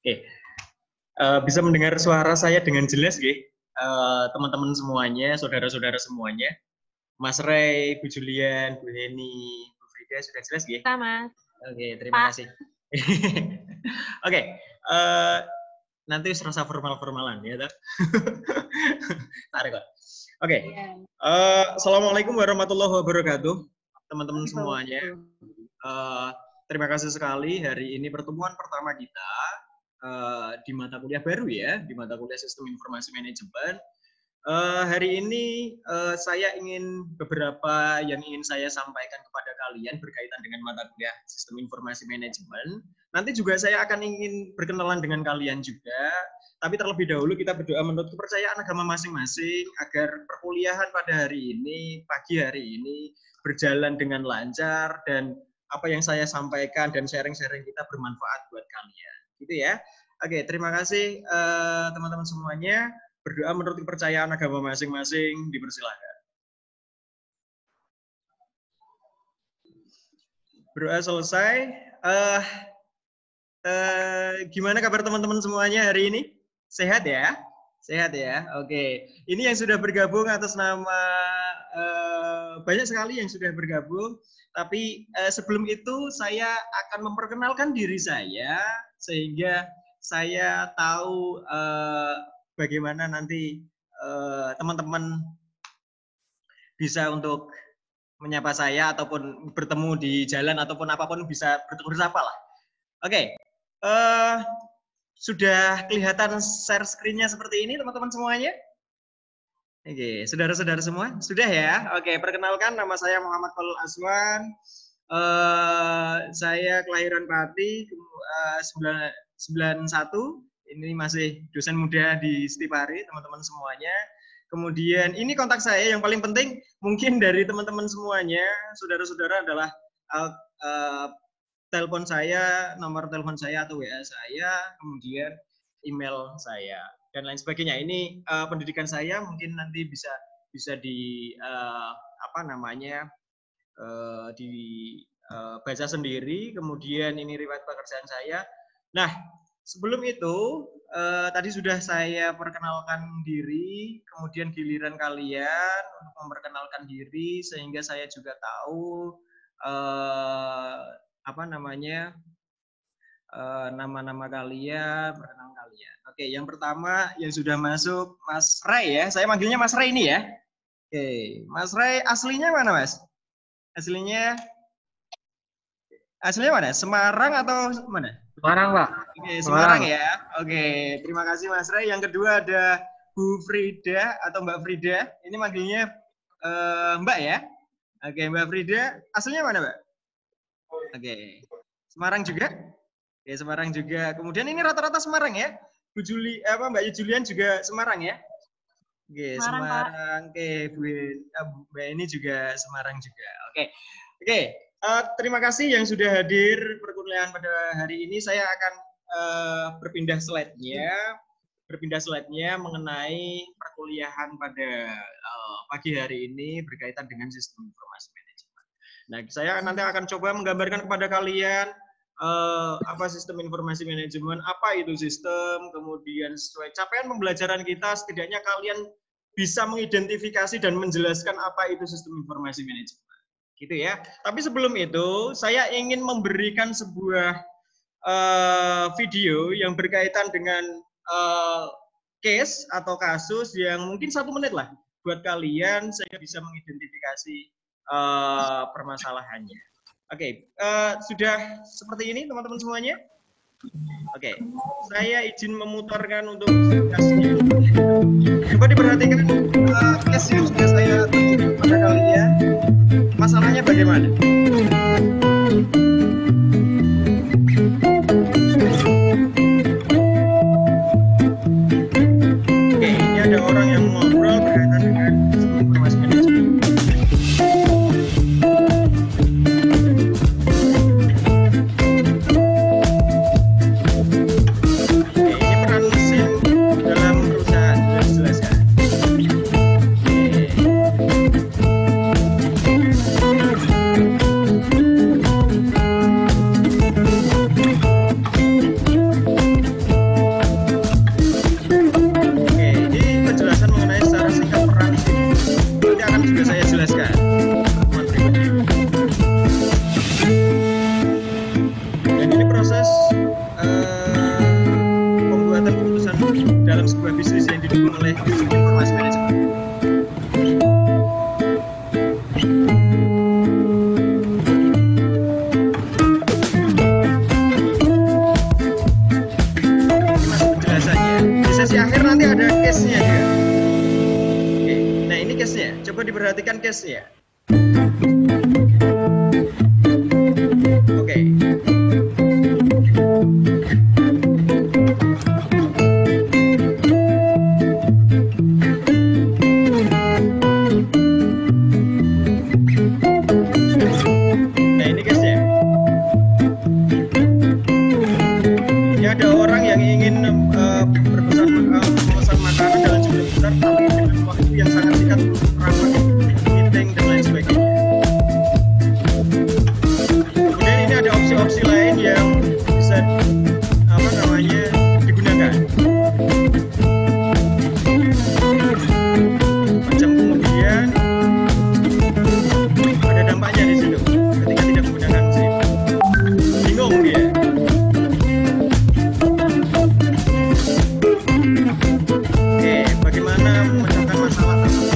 Oke. Bisa mendengar suara saya dengan jelas, nggih? Teman-teman semuanya, saudara-saudara semuanya. Mas Ray, Bu Julian, Bu Heni, Bu Frida, sudah jelas, nggih? Sama. Oke, terima kasih. Oke, nanti serasa formal-formalan, ya, toh? Tarik kok. Oke. Assalamualaikum warahmatullahi wabarakatuh, teman-teman semuanya. Terima kasih sekali, hari ini pertemuan pertama kita di mata kuliah baru ya, di mata kuliah Sistem Informasi Manajemen. Hari ini saya ingin beberapa yang ingin saya sampaikan kepada kalian berkaitan dengan mata kuliah Sistem Informasi Manajemen. Nanti juga saya akan ingin berkenalan dengan kalian juga, tapi terlebih dahulu kita berdoa menurut kepercayaan agama masing-masing agar perkuliahan pada hari ini, pagi hari ini berjalan dengan lancar dan apa yang saya sampaikan dan sharing-sharing kita bermanfaat buat kalian. Gitu ya. Oke, terima kasih teman-teman semuanya. Berdoa menurut kepercayaan agama masing-masing, dipersilakan. Berdoa selesai. Gimana kabar teman-teman semuanya hari ini? Sehat ya? Sehat ya? Oke. Ini yang sudah bergabung atas nama banyak sekali yang sudah bergabung. Tapi sebelum itu saya akan memperkenalkan diri saya sehingga saya tahu bagaimana nanti teman-teman bisa untuk menyapa saya ataupun bertemu di jalan ataupun apapun bisa bertegur sapa lah. Oke, sudah kelihatan share screen-nya seperti ini teman-teman semuanya? Oke, saudara-saudara semua, sudah ya? Oke, perkenalkan nama saya Muhammad Khalil Aswan. Saya kelahiran Pati 91. Ini masih dosen muda di Stipari, teman-teman semuanya. Kemudian ini kontak saya yang paling penting mungkin dari teman-teman semuanya, saudara-saudara adalah telepon saya, nomor telepon saya atau WA saya, kemudian email saya dan lain sebagainya. Ini pendidikan saya mungkin nanti bisa di dibaca sendiri. Kemudian ini riwayat pekerjaan saya. Nah, sebelum itu tadi sudah saya perkenalkan diri, kemudian giliran kalian untuk memperkenalkan diri sehingga saya juga tahu nama-nama kalian, perkenalan kalian. Oke, yang pertama yang sudah masuk Mas Ray ya. Saya manggilnya Mas Ray ini ya. Oke, Mas Ray aslinya mana, Mas? Aslinya mana? Semarang atau mana? Semarang, Pak. Oke, Semarang ya. Oke, terima kasih Mas Ray. Yang kedua ada Bu Frida atau Mbak Frida. Ini manggilnya Mbak ya. Oke, Mbak Frida aslinya mana, Mbak? Oke, Semarang juga. Oke, Semarang juga. Kemudian ini rata-rata Semarang ya. Mbak Julian juga Semarang ya. Oke, Semarang. Oke, Mbak ini juga Semarang juga. Oke. Terima kasih yang sudah hadir perkuliahan pada hari ini. Saya akan berpindah slide-nya mengenai perkuliahan pada pagi hari ini berkaitan dengan sistem informasi manajemen. Nah, saya nanti akan coba menggambarkan kepada kalian apa sistem informasi manajemen, apa itu sistem, kemudian sesuai capaian pembelajaran kita, setidaknya kalian bisa mengidentifikasi dan menjelaskan apa itu sistem informasi manajemen. Gitu ya. Tapi sebelum itu, saya ingin memberikan sebuah video yang berkaitan dengan case atau kasus yang mungkin 1 menit lah buat kalian, saya bisa mengidentifikasi permasalahannya. Oke, sudah seperti ini teman-teman semuanya? Oke, saya izin memutarkan untuk kasnya. Coba diperhatikan case yang sudah saya tunjukkan kepada kalian. Masalahnya bagaimana? Oke, ini ada orang yang ngobrol berkaitan dengan informasi manajemen. proses pembuatan keputusan dalam sebuah bisnis yang didukung oleh sistem informasi manajemen. Ini masih penjelasannya. Di sesi akhir nanti ada case-nya juga. Oke, nah ini case-nya. Coba diperhatikan case-nya. Oke. Nah ini case-nya. Ini ada orang yang ingin memesan makanan dalam jumlah besar, tapi dengan waktu yang sangat singkat untuk rapat, meeting dan lain sebagainya. Kemudian ini ada opsi-opsi lain yang bisa digunakan. Macam kemudian ada dampaknya di situ ketika tidak menggunakan SIM. Bingung dia. Oke, bagaimana memecahkan masalah tersebut?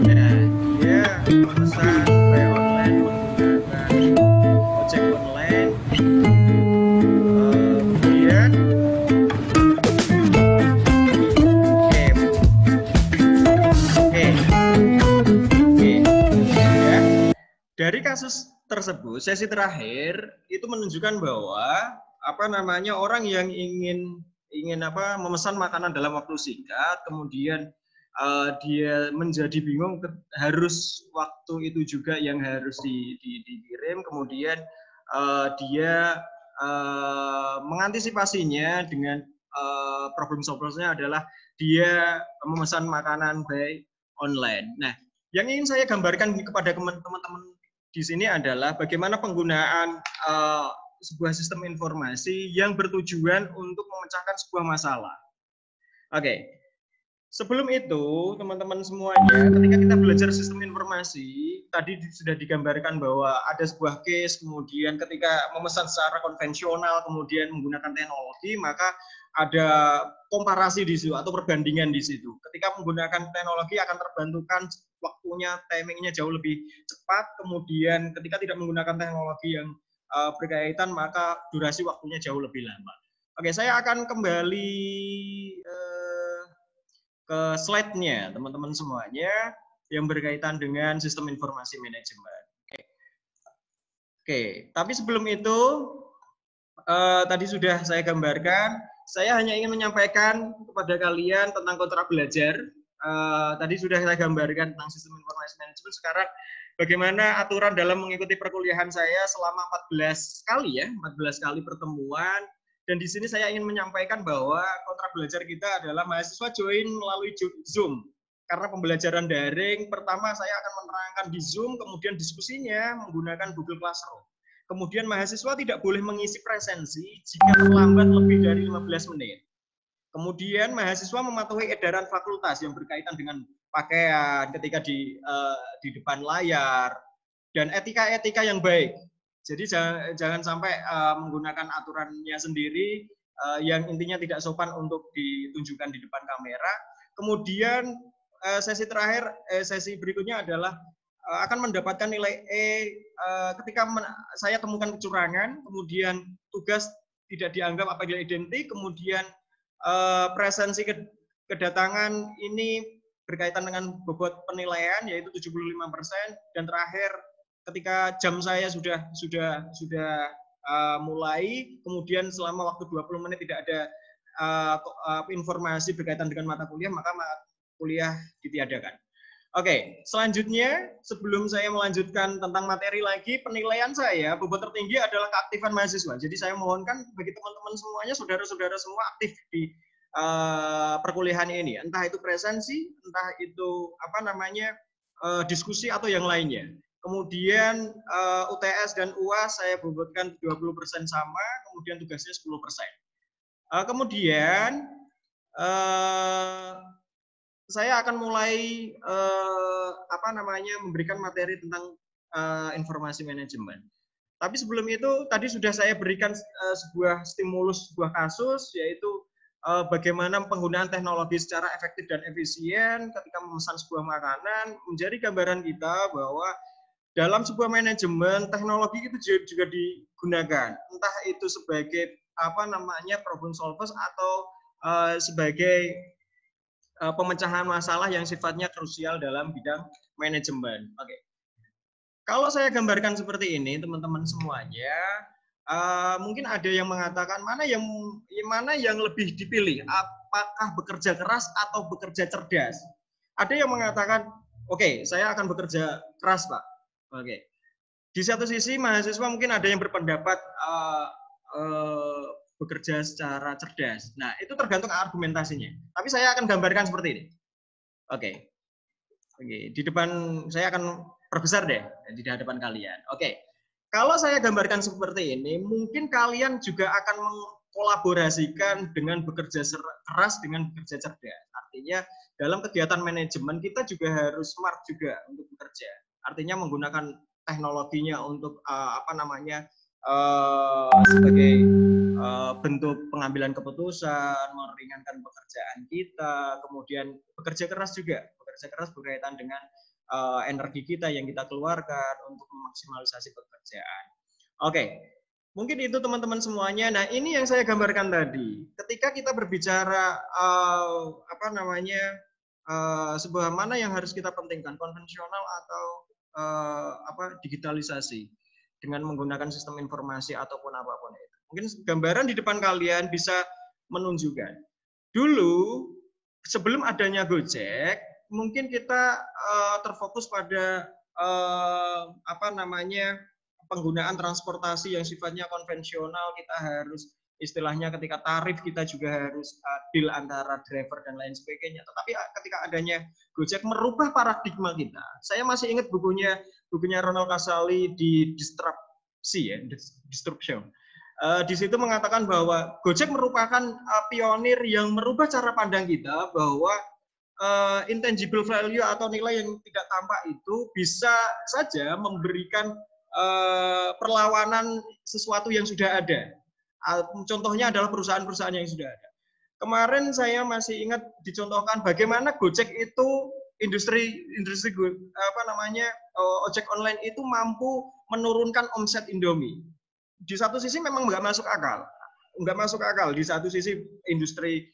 Nah, dia memesan by online menggunakan ojek online. Kemudian ya. Dari kasus tersebut, sesi terakhir itu menunjukkan bahwa orang yang ingin memesan makanan dalam waktu singkat, kemudian dia menjadi bingung harus waktu itu juga yang harus dikirim, kemudian dia mengantisipasinya dengan problem solvernya adalah dia memesan makanan by online. Nah, yang ingin saya gambarkan kepada teman-teman di sini adalah bagaimana penggunaan sebuah sistem informasi yang bertujuan untuk memecahkan sebuah masalah. Oke. Sebelum itu, teman-teman semuanya, ketika kita belajar sistem informasi, tadi sudah digambarkan bahwa ada sebuah case, kemudian ketika memesan secara konvensional, kemudian menggunakan teknologi, maka ada komparasi di situ atau perbandingan di situ. Ketika menggunakan teknologi akan terbantukan waktunya, timingnya jauh lebih cepat, kemudian ketika tidak menggunakan teknologi yang berkaitan, maka durasi waktunya jauh lebih lama. Oke, saya akan kembali ke slide-nya, teman-teman semuanya, yang berkaitan dengan sistem informasi manajemen. Oke, tapi sebelum itu, tadi sudah saya gambarkan, saya hanya ingin menyampaikan kepada kalian tentang kontrak belajar. Tadi sudah saya gambarkan tentang sistem informasi manajemen. Sekarang bagaimana aturan dalam mengikuti perkuliahan saya selama 14 kali ya, 14 kali pertemuan. Dan di sini saya ingin menyampaikan bahwa kontrak belajar kita adalah mahasiswa join melalui Zoom. Karena pembelajaran daring, pertama saya akan menerangkan di Zoom, kemudian diskusinya menggunakan Google Classroom. Kemudian mahasiswa tidak boleh mengisi presensi jika terlambat lebih dari 15 menit. Kemudian mahasiswa mematuhi edaran fakultas yang berkaitan dengan pakaian ketika di depan layar, dan etika-etika yang baik. Jadi jangan sampai menggunakan aturannya sendiri yang intinya tidak sopan untuk ditunjukkan di depan kamera. Kemudian sesi berikutnya adalah akan mendapatkan nilai E ketika saya temukan kecurangan, kemudian tugas tidak dianggap apabila identik, kemudian presensi kedatangan ini berkaitan dengan bobot penilaian yaitu 75%, dan terakhir ketika jam saya sudah mulai, kemudian selama waktu 20 menit tidak ada informasi berkaitan dengan mata kuliah, maka kuliah ditiadakan. Oke, selanjutnya sebelum saya melanjutkan tentang materi lagi, penilaian saya bobot tertinggi adalah keaktifan mahasiswa. Jadi saya mohonkan bagi teman-teman semuanya, saudara-saudara semua aktif di perkuliahan ini, entah itu presensi, entah itu diskusi atau yang lainnya. Kemudian UTS dan UAS saya bobotkan 20% sama, kemudian tugasnya 10%. Kemudian saya akan mulai apa namanya memberikan materi tentang informasi manajemen. Tapi sebelum itu tadi sudah saya berikan sebuah stimulus, sebuah kasus, yaitu bagaimana penggunaan teknologi secara efektif dan efisien ketika memesan sebuah makanan, menjadi gambaran kita bahwa dalam sebuah manajemen teknologi itu juga digunakan, entah itu sebagai apa namanya problem solvers atau sebagai pemecahan masalah yang sifatnya krusial dalam bidang manajemen. Oke. Kalau saya gambarkan seperti ini, teman-teman semuanya, mungkin ada yang mengatakan mana yang lebih dipilih, apakah bekerja keras atau bekerja cerdas? Ada yang mengatakan, oke, saya akan bekerja keras, Pak. Oke. Di satu sisi mahasiswa mungkin ada yang berpendapat bekerja secara cerdas. Nah, itu tergantung argumentasinya. Tapi saya akan gambarkan seperti ini. Oke. Oke, di depan saya akan perbesar deh di hadapan kalian. Oke. Kalau saya gambarkan seperti ini, mungkin kalian juga akan mengkolaborasikan dengan bekerja keras dengan bekerja cerdas. Artinya dalam kegiatan manajemen kita juga harus smart juga untuk bekerja. Artinya menggunakan teknologinya untuk apa namanya sebagai bentuk pengambilan keputusan, meringankan pekerjaan kita, kemudian bekerja keras juga. Bekerja keras berkaitan dengan energi kita yang kita keluarkan untuk memaksimalisasi pekerjaan. Oke, mungkin itu teman-teman semuanya. Nah, ini yang saya gambarkan tadi. Ketika kita berbicara apa namanya sebuah mana yang harus kita pentingkan, konvensional atau apa digitalisasi dengan menggunakan sistem informasi ataupun apapun itu. Mungkin gambaran di depan kalian bisa menunjukkan. Dulu sebelum adanya Gojek, mungkin kita terfokus pada apa namanya penggunaan transportasi yang sifatnya konvensional. Kita harus istilahnya ketika tarif kita juga harus deal antara driver dan lain sebagainya. Tetapi ketika adanya Gojek merubah paradigma kita. Saya masih ingat bukunya Ronald Casali di Disrupsi ya, Disruption. Di situ mengatakan bahwa Gojek merupakan pionir yang merubah cara pandang kita bahwa intangible value atau nilai yang tidak tampak itu bisa saja memberikan perlawanan sesuatu yang sudah ada. Contohnya adalah perusahaan-perusahaan yang sudah ada. Kemarin saya masih ingat dicontohkan bagaimana Gojek itu industri apa namanya ojek online itu mampu menurunkan omset Indomie. Di satu sisi memang nggak masuk akal. Di satu sisi industri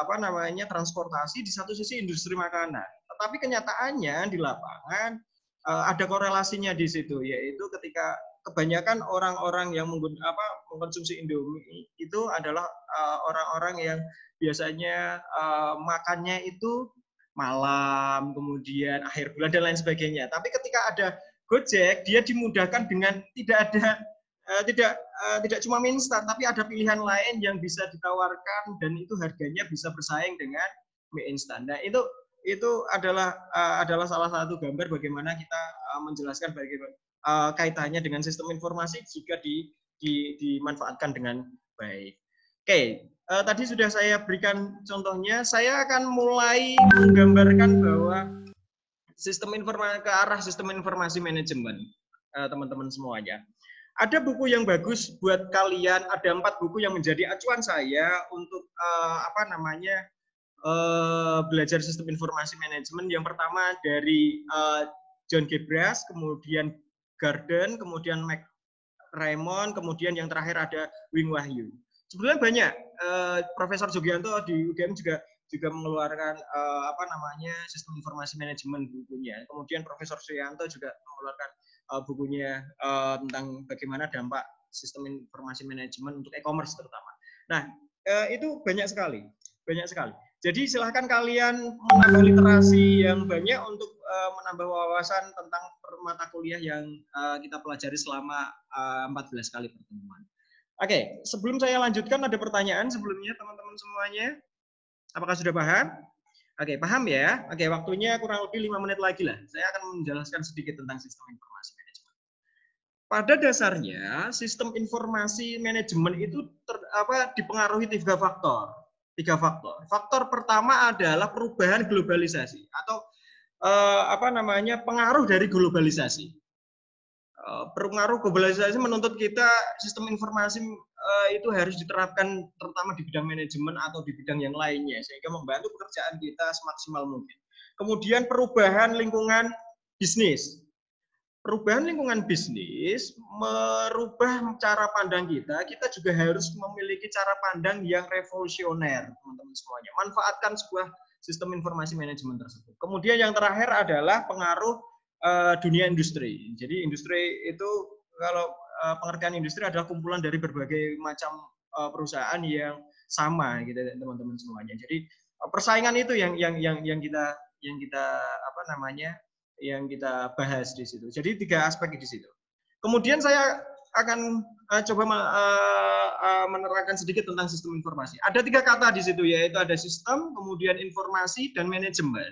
apa namanya transportasi, di satu sisi industri makanan. Tetapi kenyataannya di lapangan ada korelasinya di situ, yaitu ketika kebanyakan orang-orang yang mengkonsumsi Indomie itu adalah orang-orang yang biasanya makannya itu malam, kemudian akhir bulan dan lain sebagainya. Tapi ketika ada Gojek, dia dimudahkan dengan tidak cuma mie instan, tapi ada pilihan lain yang bisa ditawarkan dan itu harganya bisa bersaing dengan mie instan. Nah, itu adalah salah satu gambar bagaimana kita menjelaskan bagaimana kaitannya dengan sistem informasi jika dimanfaatkan dengan baik. Oke, tadi sudah saya berikan contohnya. Saya akan mulai menggambarkan bahwa sistem informasi ke arah sistem informasi manajemen, teman-teman semuanya. Ada buku yang bagus buat kalian. Ada 4 buku yang menjadi acuan saya untuk apa namanya belajar sistem informasi manajemen. Yang pertama dari John Gebras, kemudian Garden, kemudian Mac Raymond, kemudian yang terakhir ada Wing Wahyu. Sebenarnya banyak. Profesor Jogianto di UGM juga mengeluarkan apa namanya sistem informasi manajemen bukunya. Kemudian Profesor Suyanto juga mengeluarkan bukunya tentang bagaimana dampak sistem informasi manajemen untuk e-commerce terutama. Nah, itu banyak sekali. Jadi silahkan kalian menambah literasi yang banyak untuk menambah wawasan tentang mata kuliah yang kita pelajari selama 14 kali pertemuan. Oke, sebelum saya lanjutkan ada pertanyaan sebelumnya teman-teman semuanya. Apakah sudah paham? Oke, paham ya? Oke, waktunya kurang lebih 5 menit lagi lah. Saya akan menjelaskan sedikit tentang sistem informasi manajemen. Pada dasarnya, sistem informasi manajemen itu dipengaruhi 3 faktor. Tiga faktor. Faktor pertama adalah perubahan globalisasi atau pengaruh dari globalisasi. Pengaruh globalisasi menuntut kita sistem informasi itu harus diterapkan terutama di bidang manajemen atau di bidang yang lainnya sehingga membantu pekerjaan kita semaksimal mungkin. Kemudian perubahan lingkungan bisnis. Perubahan lingkungan bisnis merubah cara pandang kita. Kita juga harus memiliki cara pandang yang revolusioner, teman-teman semuanya. Manfaatkan sebuah sistem informasi manajemen tersebut. Kemudian yang terakhir adalah pengaruh dunia industri. Jadi industri itu kalau pengertian industri adalah kumpulan dari berbagai macam perusahaan yang sama gitu teman-teman semuanya. Jadi persaingan itu yang kita yang kita bahas di situ. Jadi tiga aspek di situ. Kemudian saya akan coba menerangkan sedikit tentang sistem informasi. Ada tiga kata di situ, yaitu ada sistem, kemudian informasi, dan manajemen.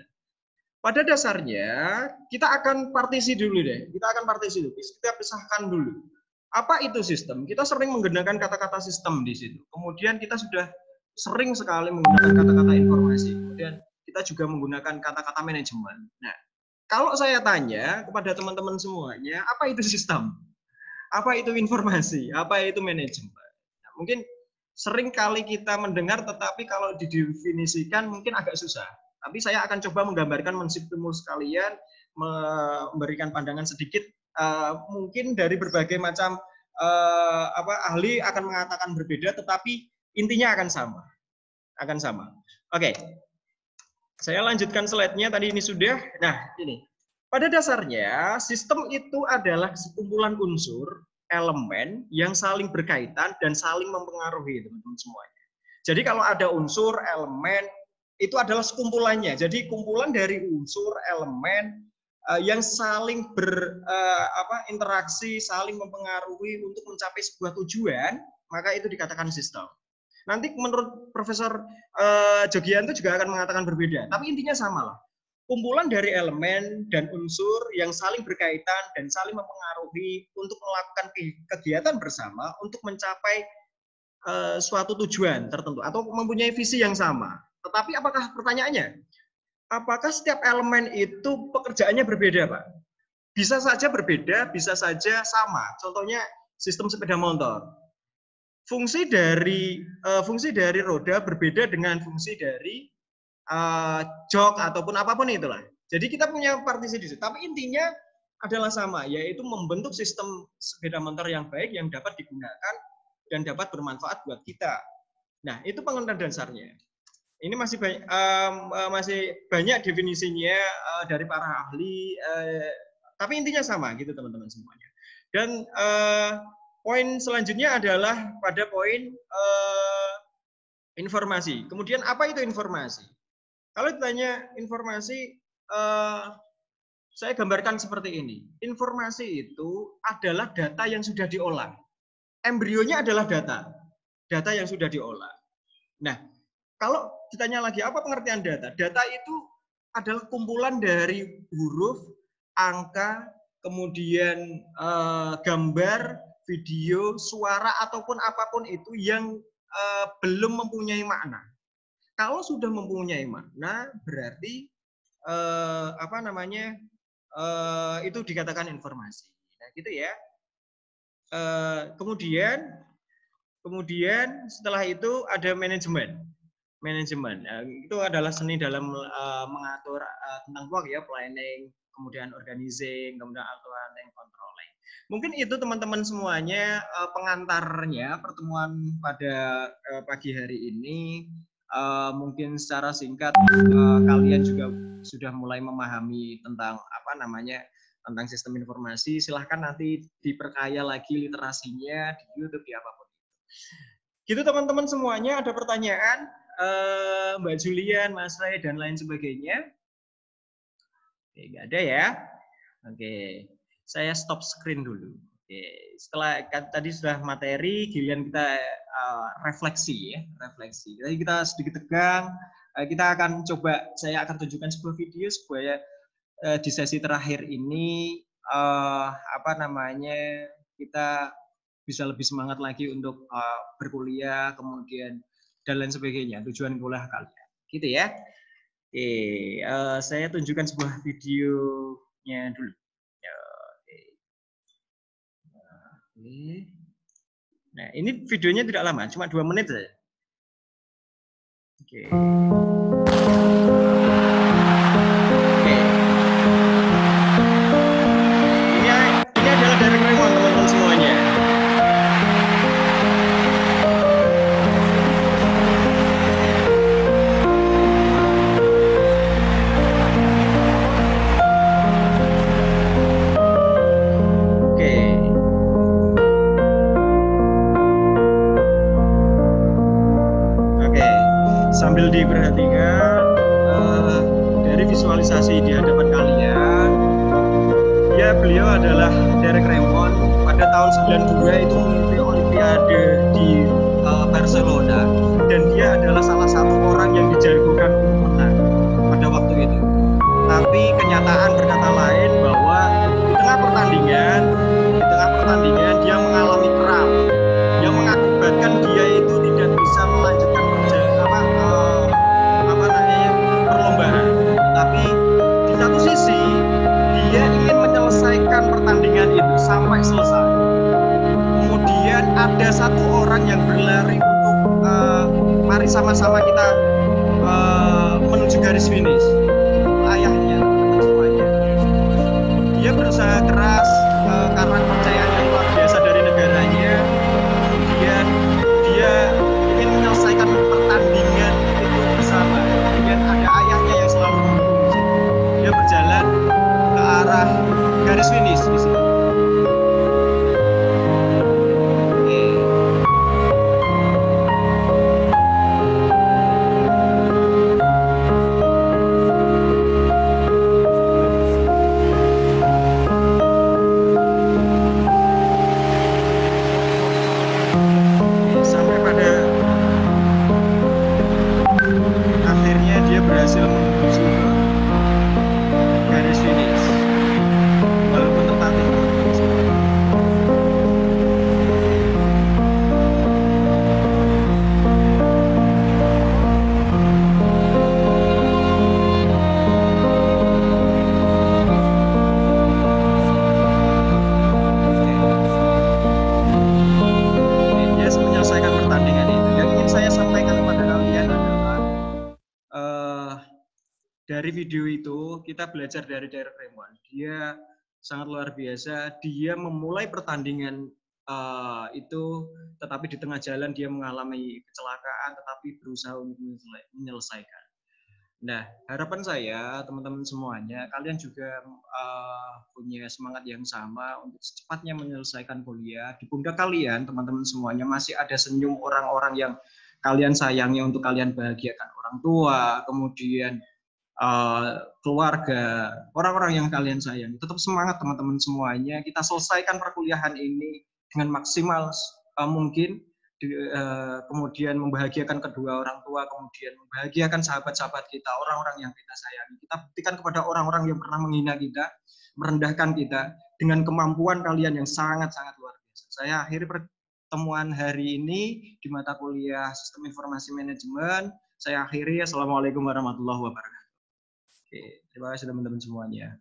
Pada dasarnya, kita akan partisi dulu deh. Kita akan partisi dulu. Kita pisahkan dulu. Apa itu sistem? Kita sering menggunakan kata-kata sistem di situ. Kemudian kita sudah sering sekali menggunakan kata-kata informasi. Kemudian kita juga menggunakan kata-kata manajemen. Nah, kalau saya tanya kepada teman-teman semuanya, apa itu sistem? Apa itu informasi? Apa itu manajemen? Nah, mungkin sering kali kita mendengar, tetapi kalau didefinisikan mungkin agak susah. Tapi saya akan coba menggambarkan, menstimulus kalian, memberikan pandangan sedikit. Mungkin dari berbagai macam ahli akan mengatakan berbeda, tetapi intinya akan sama. Oke. Saya lanjutkan slide-nya, tadi ini sudah. Nah, ini. Pada dasarnya, sistem itu adalah sekumpulan unsur, elemen yang saling berkaitan dan saling mempengaruhi, teman-teman semuanya. Jadi kalau ada unsur, elemen, itu adalah sekumpulannya. Jadi kumpulan dari unsur, elemen yang saling berinteraksi, saling mempengaruhi untuk mencapai sebuah tujuan, maka itu dikatakan sistem. Nanti menurut Profesor Jogianto juga akan mengatakan berbeda, tapi intinya sama lah. Kumpulan dari elemen dan unsur yang saling berkaitan dan saling mempengaruhi untuk melakukan kegiatan bersama untuk mencapai suatu tujuan tertentu atau mempunyai visi yang sama. Tetapi apakah pertanyaannya, apakah setiap elemen itu pekerjaannya berbeda, Pak? Bisa saja berbeda, bisa saja sama. Contohnya sistem sepeda motor. Fungsi dari roda berbeda dengan fungsi dari jok ataupun apapun itulah. Jadi kita punya partisi di situ. Tapi intinya adalah sama, yaitu membentuk sistem sepeda motor yang baik yang dapat digunakan dan dapat bermanfaat buat kita. Nah, itu pengertian dasarnya. Ini masih banyak definisinya dari para ahli, tapi intinya sama gitu teman-teman semuanya. Dan poin selanjutnya adalah pada poin informasi. Kemudian apa itu informasi? Kalau ditanya informasi, saya gambarkan seperti ini. Informasi itu adalah data yang sudah diolah. Embrionya adalah data yang sudah diolah. Nah, kalau ditanya lagi apa pengertian data? Data itu adalah kumpulan dari huruf, angka, kemudian gambar, video, suara ataupun apapun itu yang belum mempunyai makna. Kalau sudah mempunyai makna, berarti itu dikatakan informasi. Nah, gitu ya. Kemudian setelah itu ada manajemen. Itu adalah seni dalam mengatur tentang work ya, planning, kemudian organizing, kemudian auto-handling, controlling. Mungkin itu teman-teman semuanya pengantarnya pertemuan pada pagi hari ini. Mungkin secara singkat kalian juga sudah mulai memahami tentang tentang sistem informasi. Silahkan nanti diperkaya lagi literasinya di YouTube ya apapun. Gitu teman-teman semuanya. Ada pertanyaan Mbak Julian, Mas Ray dan lain sebagainya? Oke, nggak ada ya. Oke, saya stop screen dulu. Oke, setelah tadi sudah materi, giliran kita refleksi ya, refleksi. Jadi kita sedikit tegang. Kita akan coba, saya akan tunjukkan sebuah video supaya di sesi terakhir ini kita bisa lebih semangat lagi untuk berkuliah, kemudian dan lain sebagainya, tujuan kuliah kalian. Gitu ya. Oke, saya tunjukkan sebuah videonya dulu. Oke. Nah, ini videonya tidak lama, cuma 2 menit saja. Oke. Oke. Ini adalah dari Raymond, teman-teman semuanya. Sambil diperhatikan dari visualisasi di hadapan kalian, ya beliau adalah Derek Raymond. Pada tahun 92 itu mengikuti Olimpiade di Barcelona, dan dia adalah salah satu orang yang dijagokan untuk menang pada waktu itu. Tapi kenyataan berkata lain, bahwa di tengah pertandingan dia mengalami kram yang mengakibatkan dia itu tidak bisa melanjutkan perlombaan. Tapi di satu sisi dia ingin menyelesaikan pertandingan itu sampai selesai. Kemudian ada satu orang yang berlari untuk mari sama-sama kita menuju garis finish. Ayahnya, semuanya. Dia berusaha keras karena kepercayaan yang luar biasa dari negaranya. Kemudian dia ingin menyelesaikan pertandingan itu bersama. Kemudian ada ayahnya yang selalu mendukung. Dia berjalan ke arah garis finish di sini. Berhasil menuju garis finish walaupun tertatih. Dia menyelesaikan pertandingan itu. Yang ingin saya sampaikan kepada kalian adalah dari video itu kita belajar dari Derek Raymond. Dia sangat luar biasa. Dia memulai pertandingan itu, tetapi di tengah jalan dia mengalami kecelakaan, tetapi berusaha untuk menyelesaikan. Nah, harapan saya teman-teman semuanya, kalian juga punya semangat yang sama untuk secepatnya menyelesaikan kuliah. Di pundak kalian, teman-teman semuanya, masih ada senyum orang-orang yang kalian sayangi untuk kalian bahagiakan. Orang tua, kemudian keluarga, orang-orang yang kalian sayangi. Tetap semangat teman-teman semuanya. Kita selesaikan perkuliahan ini dengan maksimal mungkin. Kemudian membahagiakan kedua orang tua, kemudian membahagiakan sahabat-sahabat kita, orang-orang yang kita sayangi. Kita buktikan kepada orang-orang yang pernah menghina kita, merendahkan kita, dengan kemampuan kalian yang sangat-sangat luar biasa. Saya akhiri pertemuan hari ini di mata kuliah Sistem Informasi Manajemen. Saya akhiri. Assalamualaikum warahmatullahi wabarakatuh. Oke, terima kasih teman-teman semuanya.